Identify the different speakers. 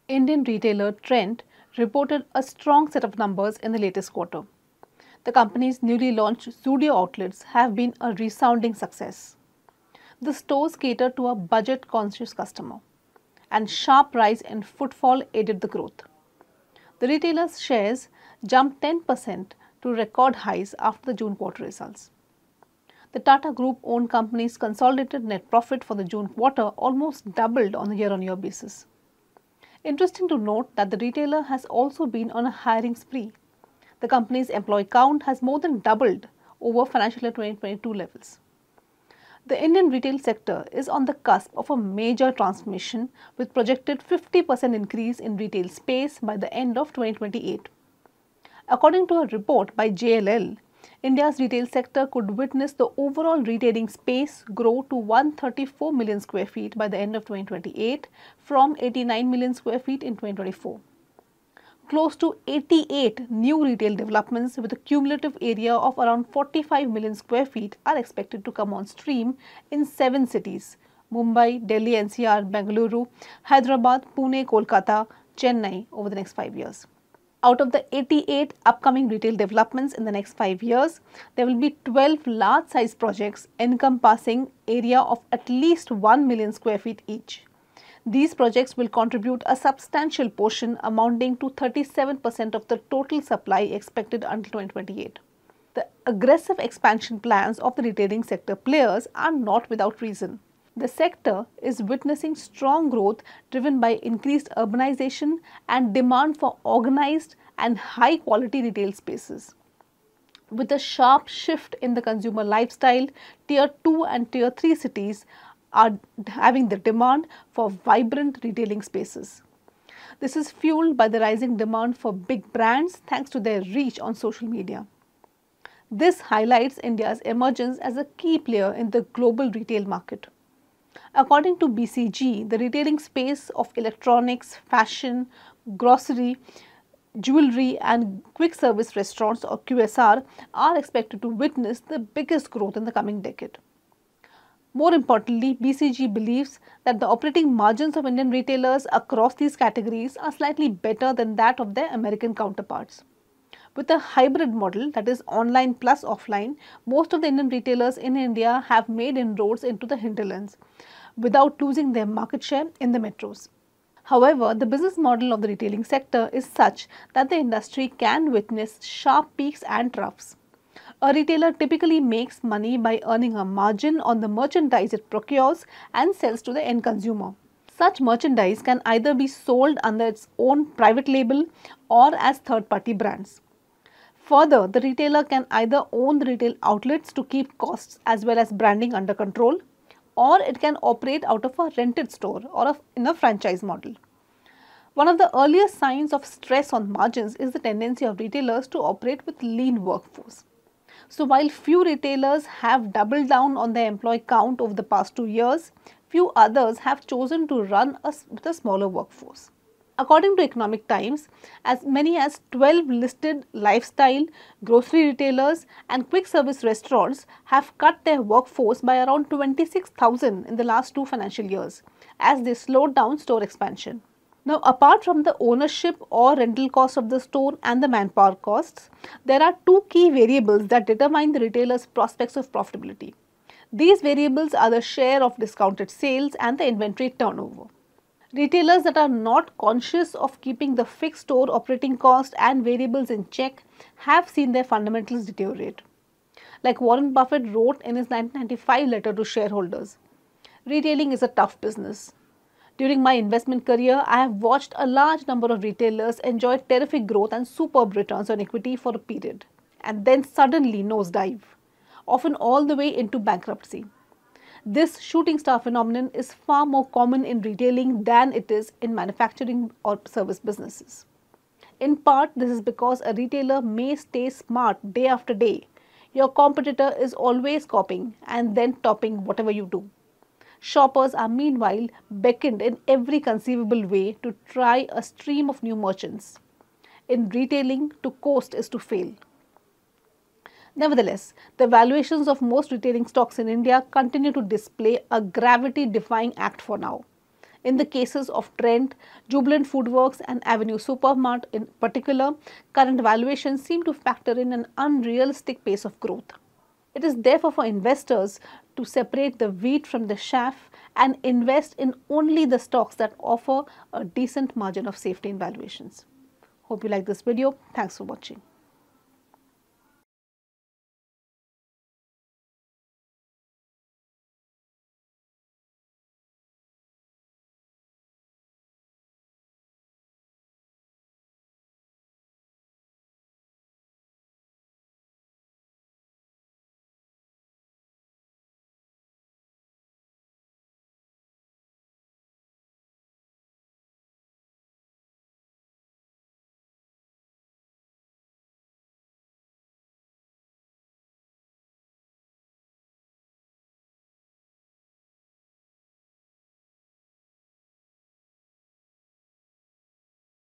Speaker 1: Indian retailer Trent reported a strong set of numbers in the latest quarter. The company's newly launched studio outlets have been a resounding success. The stores cater to a budget-conscious customer, and sharp rise in footfall aided the growth. The retailer's shares jumped 10% to record highs after the June quarter results. The Tata Group-owned company's consolidated net profit for the June quarter almost doubled on a year-on-year basis. Interesting to note that the retailer has also been on a hiring spree. The company's employee count has more than doubled over financial year 2022 levels. The Indian retail sector is on the cusp of a major transformation with projected 50% increase in retail space by the end of 2028. According to a report by JLL, India's retail sector could witness the overall retailing space grow to 134 million square feet by the end of 2028 from 89 million square feet in 2024. Close to 88 new retail developments with a cumulative area of around 45 million square feet are expected to come on stream in 7 cities: Mumbai, Delhi NCR, Bengaluru, Hyderabad, Pune, Kolkata, Chennai over the next 5 years. Out of the 88 upcoming retail developments in the next 5 years, there will be 12 large-size projects encompassing area of at least 1 million square feet each. These projects will contribute a substantial portion amounting to 37% of the total supply expected until 2028. The aggressive expansion plans of the retailing sector players are not without reason. The sector is witnessing strong growth driven by increased urbanization and demand for organized and high-quality retail spaces. With a sharp shift in the consumer lifestyle, Tier 2 and Tier 3 cities are having the demand for vibrant retailing spaces. This is fueled by the rising demand for big brands thanks to their reach on social media. This highlights India's emergence as a key player in the global retail market. According to BCG, the retailing space of electronics, fashion, grocery, jewelry and quick service restaurants or QSR are expected to witness the biggest growth in the coming decade. More importantly, BCG believes that the operating margins of Indian retailers across these categories are slightly better than that of their American counterparts. With a hybrid model, that is online plus offline, most of the Indian retailers in India have made inroads into the hinterlands without losing their market share in the metros. However, the business model of the retailing sector is such that the industry can witness sharp peaks and troughs. A retailer typically makes money by earning a margin on the merchandise it procures and sells to the end consumer. Such merchandise can either be sold under its own private label or as third-party brands. Further, the retailer can either own the retail outlets to keep costs as well as branding under control, or it can operate out of a rented store or in a franchise model. One of the earliest signs of stress on margins is the tendency of retailers to operate with lean workforce. So while few retailers have doubled down on their employee count over the past 2 years, few others have chosen to run with a smaller workforce. According to Economic Times, as many as 12 listed lifestyle, grocery retailers and quick service restaurants have cut their workforce by around 26,000 in the last 2 financial years as they slowed down store expansion. Now, apart from the ownership or rental cost of the store and the manpower costs, there are 2 key variables that determine the retailer's prospects of profitability. These variables are the share of discounted sales and the inventory turnover. Retailers that are not conscious of keeping the fixed store operating cost and variables in check have seen their fundamentals deteriorate. Like Warren Buffett wrote in his 1995 letter to shareholders, "Retailing is a tough business. During my investment career, I have watched a large number of retailers enjoy terrific growth and superb returns on equity for a period, and then suddenly nosedive, often all the way into bankruptcy. This shooting star phenomenon is far more common in retailing than it is in manufacturing or service businesses. In part, this is because a retailer may stay smart day after day. Your competitor is always copying and then topping whatever you do. Shoppers are meanwhile beckoned in every conceivable way to try a stream of new merchants. In retailing, to coast is to fail." Nevertheless, the valuations of most retailing stocks in India continue to display a gravity-defying act for now. In the cases of Trent, Jubilant Foodworks and Avenue Supermart in particular, current valuations seem to factor in an unrealistic pace of growth. It is therefore for investors to separate the wheat from the chaff and invest in only the stocks that offer a decent margin of safety in valuations. Hope you like this video. Thanks for watching.